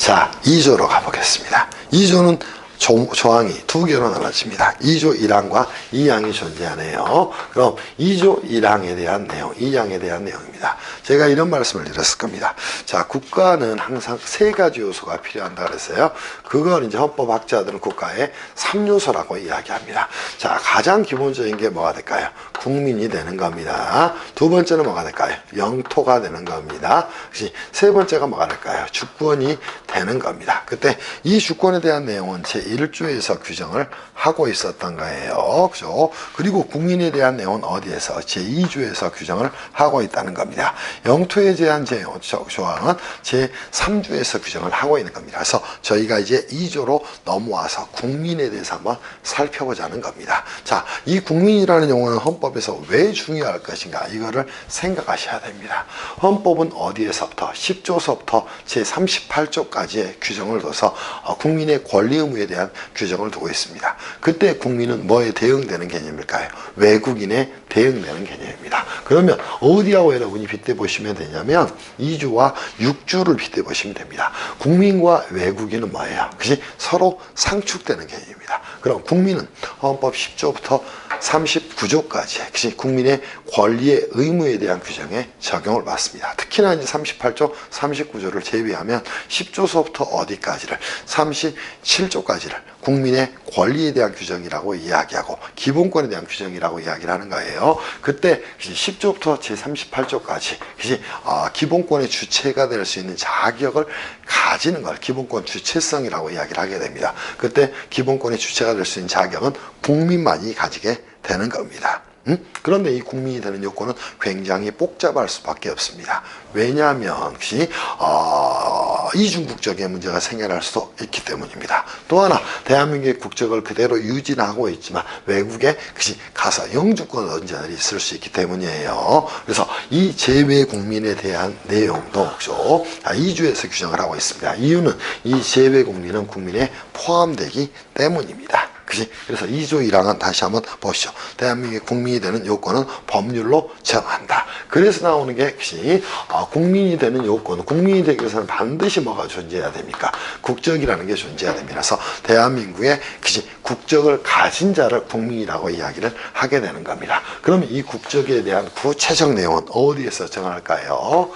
자, 2조로 가보겠습니다. 2조는 조항이 두 개로 나눠집니다. 2조 1항과 2항이 존재하네요. 그럼 2조 1항에 대한 내용, 2항에 대한 내용입니다. 제가 이런 말씀을 드렸을 겁니다. 자, 국가는 항상 세 가지 요소가 필요한다 그랬어요. 그걸 이제 헌법학자들은 국가의 3요소라고 이야기합니다. 자, 가장 기본적인 게 뭐가 될까요? 국민이 되는 겁니다. 두 번째는 뭐가 될까요? 영토가 되는 겁니다. 세 번째가 뭐가 될까요? 주권이 되는 겁니다. 그때 이 주권에 대한 내용은 제1조에서 규정을 하고 있었던 거예요. 그죠? 그리고 국민에 대한 내용은 어디에서? 제2조에서 규정을 하고 있다는 겁니다. 영토에 대한 조항은 제3조에서 규정을 하고 있는 겁니다. 그래서 저희가 이제 2조로 넘어와서 국민에 대해서 한번 살펴보자는 겁니다. 자, 이 국민이라는 용어는 헌법에서 왜 중요할 것인가? 이거를 생각하셔야 됩니다. 헌법은 어디에서부터? 10조서부터 제38조까지의 규정을 둬서 국민의 권리 의무에 대한 규정을 두고 있습니다. 그때 국민은 뭐에 대응되는 개념일까요? 외국인에 대응되는 개념입니다. 그러면 어디하고 여러분이 빗대 보시면 되냐면 2조와 6조를 빗대 보시면 됩니다. 국민과 외국인은 뭐예요? 그것이 서로 상축되는 개념입니다. 그럼 국민은 헌법 10조부터 39조까지 그것이 국민의 권리의 의무에 대한 규정에 적용을 받습니다. 특히나 이제 38조, 39조를 제외하면 10조서부터 어디까지를 37조까지를 국민의 권리에 대한 규정이라고 이야기하고 기본권에 대한 규정이라고 이야기를 하는 거예요. 그때 10조부터 제38조까지 기본권의 주체가 될 수 있는 자격을 가지는 걸 기본권 주체성이라고 이야기를 하게 됩니다. 그때 기본권의 주체가 될 수 있는 자격은 국민만이 가지게 되는 겁니다. 그런데 이 국민이 되는 요건은 굉장히 복잡할 수밖에 없습니다. 왜냐하면 이중국적의 문제가 생겨날 수도 있기 때문입니다. 또 하나 대한민국의 국적을 그대로 유지하고 있지만 외국에 가서 영주권 언제나 있을 수 있기 때문이에요. 그래서 이 제외 국민에 대한 내용도 2조에서 규정을 하고 있습니다. 이유는 이 제외 국민은 국민에 포함되기 때문입니다. 그래서 2조 1항은 다시 한번 보시죠. 대한민국의 국민이 되는 요건은 법률로 정한다. 그래서 나오는 게 국민이 되는 요건, 국민이 되기 위해서는 반드시 뭐가 존재해야 됩니까? 국적이라는 게 존재해야 됩니다. 그래서 대한민국의 국적을 가진 자를 국민이라고 이야기를 하게 되는 겁니다. 그러면 이 국적에 대한 구체적 내용은 어디에서 정할까요?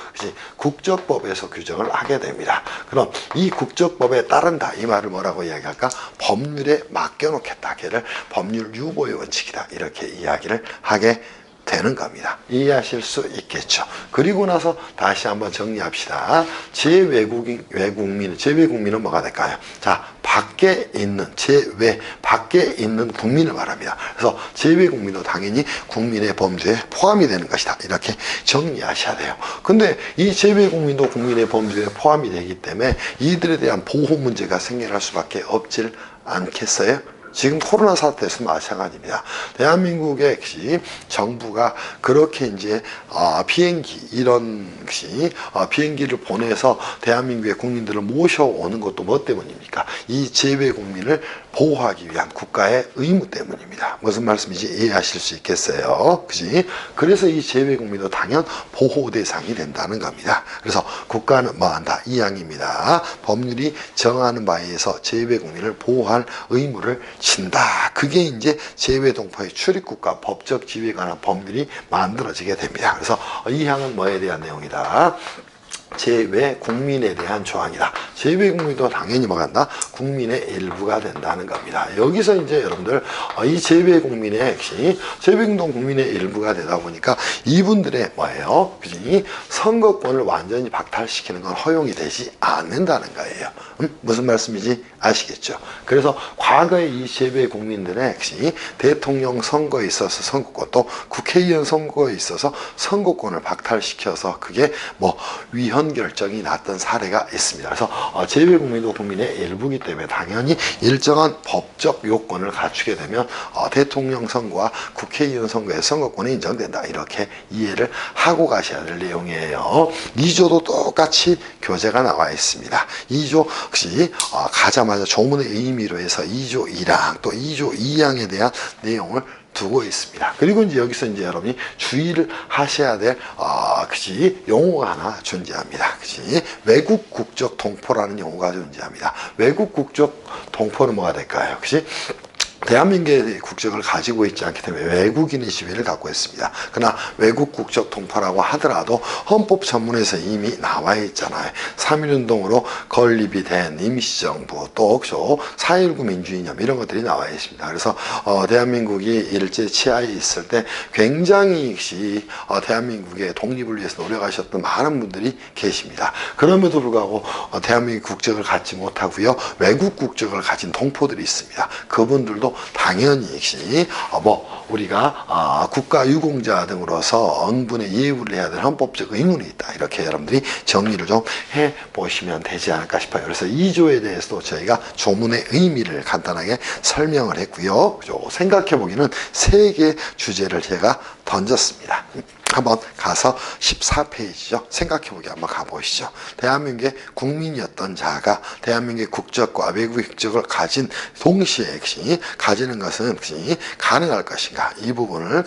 국적법에서 규정을 하게 됩니다. 그럼 이 국적법에 따른다. 이 말을 뭐라고 이야기할까? 법률에 맡겨놓겠다. 걔를 법률 유보의 원칙이다. 이렇게 이야기를 하게 되는 겁니다. 이해하실 수 있겠죠. 그리고 나서 다시 한번 정리합시다. 제외국민은 뭐가 될까요? 자, 밖에 있는 밖에 있는 국민을 말합니다. 그래서 제외국민도 당연히 국민의 범주에 포함이 되는 것이다. 이렇게 정리하셔야 돼요. 근데 이 제외국민도 국민의 범주에 포함이 되기 때문에 이들에 대한 보호 문제가 생겨날 수밖에 없질 않겠어요? 지금 코로나 사태에서 마찬가지입니다. 대한민국의 정부가 그렇게 이제 비행기를 보내서 대한민국의 국민들을 모셔오는 것도 뭐 때문입니까? 이 제외 국민을 보호하기 위한 국가의 의무 때문입니다. 무슨 말씀인지 이해하실 수 있겠어요? 그래서 이 제외 국민도 당연 보호 대상이 된다는 겁니다. 그래서 국가는 뭐 한다? 2항입니다. 법률이 정하는 바에 의해서 제외 국민을 보호할 의무를 진다. 그게 이제 제외동포의 출입국가 법적 지위에 관한 법률이 만들어지게 됩니다. 그래서 이 항은 뭐에 대한 내용이다? 제외 국민에 대한 조항이다. 제외 국민도 당연히 뭐간다? 국민의 일부가 된다는 겁니다. 여기서 이제 여러분들 이 제외 국민의 제외운동 국민의 일부가 되다 보니까 이분들의 뭐예요? 선거권을 완전히 박탈시키는 건 허용이 되지 않는다는 거예요. 무슨 말씀인지 아시겠죠? 그래서 과거에 이 제외 국민들의 대통령 선거에 있어서 선거권 또 국회의원 선거에 있어서 선거권을 박탈시켜서 그게 위헌 결정이 났던 사례가 있습니다. 그래서 제외 국민도 국민의 일부이기 때문에 당연히 일정한 법적 요건을 갖추게 되면 대통령 선거와 국회의원 선거의 선거권이 인정된다. 이렇게 이해를 하고 가셔야 될 내용이에요. 2조도 똑같이 교재가 나와 있습니다. 2조 가자마자 조문의 의미로 해서 2조 1항 또 2조 2항에 대한 내용을 두고 있습니다. 그리고 이제 여기서 이제 여러분이 주의를 하셔야 될, 그치, 용어가 하나 존재합니다. 그치, 외국 국적 동포라는 용어가 존재합니다. 외국 국적 동포는 뭐가 될까요? 그치? 대한민국의 국적을 가지고 있지 않기 때문에 외국인의 지위를 갖고 있습니다. 그러나 외국 국적 동포라고 하더라도 헌법 전문에서 이미 나와 있잖아요. 3.1운동으로 건립이 된 임시정부, 또 4.19 민주이념 이런 것들이 나와 있습니다. 그래서 대한민국이 일제 치하에 있을 때 굉장히 대한민국의 독립을 위해서 노력하셨던 많은 분들이 계십니다. 그럼에도 불구하고 대한민국 국적을 갖지 못하고요, 외국 국적을 가진 동포들이 있습니다. 그분들도 당연히 우리가 국가 유공자 등으로서 응분의 예우를 해야 될 헌법적 의무는 있다. 이렇게 여러분들이 정리를 좀 해보시면 되지 않을까 싶어요. 그래서 2조에 대해서도 저희가 조문의 의미를 간단하게 설명을 했고요. 생각해보기는 3개의 주제를 제가 던졌습니다. 한번 가서 14페이지죠. 생각해보기 한번 가보시죠. 대한민국의 국민이었던 자가 대한민국의 국적과 외국의 국적을 가진 동시에 가지는 것은 가능할 것인가, 이 부분을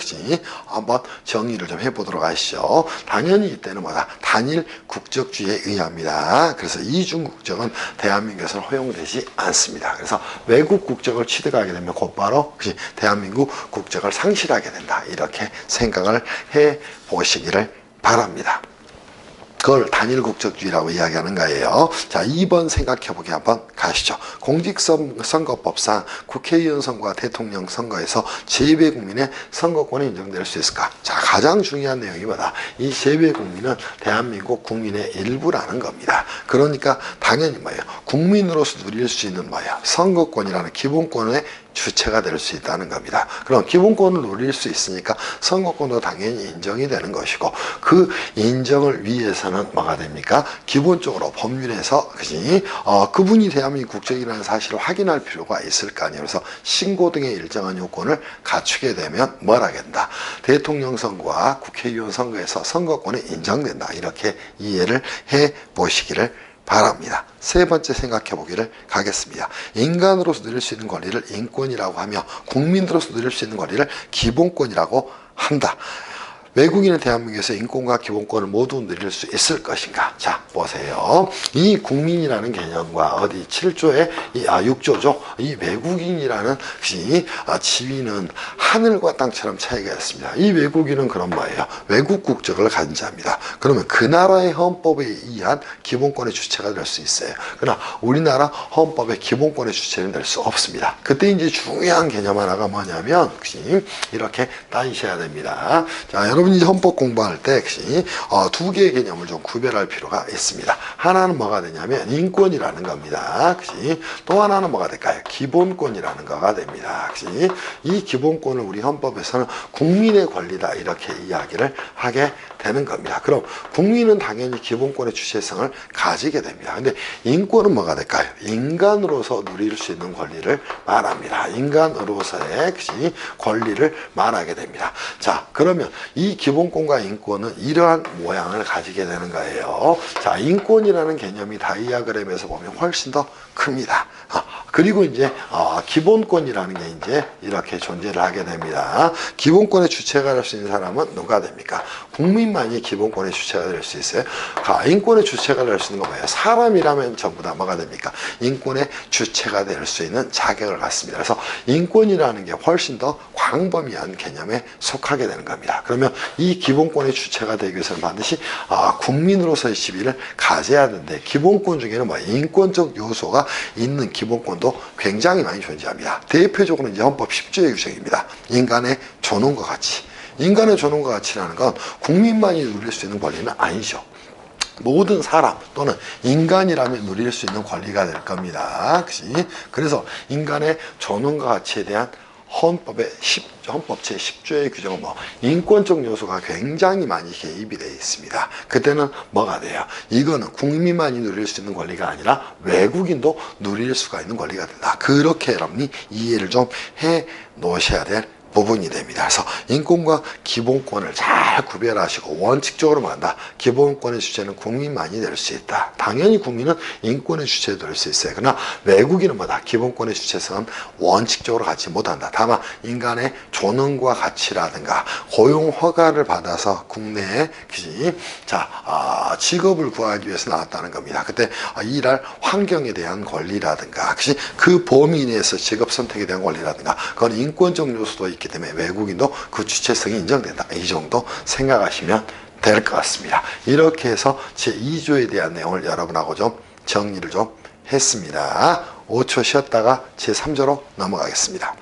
한번 정리를 좀 해보도록 하시죠. 당연히 이때는 뭐다? 단일 국적주의에 의합니다. 그래서 이중 국적은 대한민국에서는 허용되지 않습니다. 그래서 외국 국적을 취득하게 되면 곧바로 대한민국 국적을 상실하게 된다. 이렇게 생각을 해 보시기를 바랍니다. 그걸 단일국적주의라고 이야기하는 거예요. 자, 2번 생각해보기 한번 가시죠. 공직선거법상 국회의원 선거와 대통령 선거에서 재배국민의 선거권이 인정될 수 있을까? 자, 가장 중요한 내용이 뭐다? 이 재배국민은 대한민국 국민의 일부라는 겁니다. 그러니까 당연히 국민으로서 누릴 수 있는 선거권이라는 기본권의 주체가 될 수 있다는 겁니다. 그럼 기본권을 누릴 수 있으니까 선거권도 당연히 인정이 되는 것이고, 그 인정을 위해서는 뭐가 됩니까? 기본적으로 법률에서 그분이 대한민국 국적이라는 사실을 확인할 필요가 있을 거 아니에요. 그래서 신고 등의 일정한 요건을 갖추게 되면 뭐라 된다? 대통령 선거와 국회의원 선거에서 선거권이 인정된다. 이렇게 이해를 해 보시기를 바랍니다. 3번째 생각해 보기를 가겠습니다. 인간으로서 누릴 수 있는 권리를 인권이라고 하며 국민으로서 누릴 수 있는 권리를 기본권이라고 한다. 외국인은 대한민국에서 인권과 기본권을 모두 누릴 수 있을 것인가? 자, 보세요. 이 국민이라는 개념과 7조의 6조죠. 이 외국인이라는 지위는 하늘과 땅처럼 차이가 있습니다. 이 외국인은 그럼 뭐예요? 외국 국적을 가진 자입니다. 그러면 그 나라의 헌법에 의한 기본권의 주체가 될 수 있어요. 그러나 우리나라 헌법의 기본권의 주체는 될 수 없습니다. 그때 이제 중요한 개념 하나가 뭐냐면 이렇게 따지셔야 됩니다. 자, 여러분 이제 헌법 공부할 때 2개의 개념을 좀 구별할 필요가 있습니다. 하나는 뭐가 되냐면 인권이라는 겁니다. 또 하나는 뭐가 될까요? 기본권이라는 거가 됩니다. 이 기본권을 우리 헌법에서는 국민의 권리다 이렇게 이야기를 하게 되는 겁니다. 그럼 국민은 당연히 기본권의 주체성을 가지게 됩니다. 근데 인권은 뭐가 될까요? 인간으로서 누릴 수 있는 권리를 말합니다. 인간으로서의 권리를 말하게 됩니다. 자, 그러면 이 기본권과 인권은 이러한 모양을 가지게 되는 거예요. 자, 인권이라는 개념이 다이아그램에서 보면 훨씬 더 큽니다. 그리고 이제 기본권이라는 게 이제 이렇게 존재를 하게 됩니다. 기본권의 주체가 될 수 있는 사람은 누가 됩니까? 국민만이 기본권의 주체가 될 수 있어요. 인권의 주체가 될 수 있는 건 뭐예요? 사람이라면 전부 다 뭐가 됩니까? 인권의 주체가 될 수 있는 자격을 갖습니다. 그래서 인권이라는 게 훨씬 더 광범위한 개념에 속하게 되는 겁니다. 그러면 이 기본권의 주체가 되기 위해서는 반드시 국민으로서의 지위를 가져야 되는데, 기본권 중에는 인권적 요소가 있는 기본권도 굉장히 많이 존재합니다. 대표적으로 이제 헌법 10조의 규정입니다. 인간의 존엄과 가치. 인간의 존엄과 가치라는 건 국민만이 누릴 수 있는 권리는 아니죠. 모든 사람 또는 인간이라면 누릴 수 있는 권리가 될 겁니다. 그래서 인간의 존엄과 가치에 대한 헌법 제10조의 규정은 인권적 요소가 굉장히 많이 개입이 되어 있습니다. 그때는 뭐가 돼요? 이거는 국민만이 누릴 수 있는 권리가 아니라 외국인도 누릴 수가 있는 권리가 된다. 그렇게 여러분이 이해를 좀 해 놓으셔야 될 부분이 됩니다. 그래서 인권과 기본권을 잘 구별하시고 원칙적으로 말한다. 기본권의 주체는 국민만이 될 수 있다. 당연히 국민은 인권의 주체도 될 수 있어요. 그러나 외국인은 뭐다? 기본권의 주체성은 원칙적으로 갖지 못한다. 다만 인간의 존엄과 가치라든가 고용 허가를 받아서 국내에 직업을 구하기 위해서 나왔다는 겁니다. 그때 일할 환경에 대한 권리라든가 그 범위 내에서 직업 선택에 대한 권리라든가 그건 인권적 요소도 있기 때문에 외국인도 그 주체성이 인정된다. 이 정도 생각하시면 될 것 같습니다. 이렇게 해서 제2조에 대한 내용을 여러분하고 좀 정리를 좀 했습니다. 5초 쉬었다가 제3조로 넘어가겠습니다.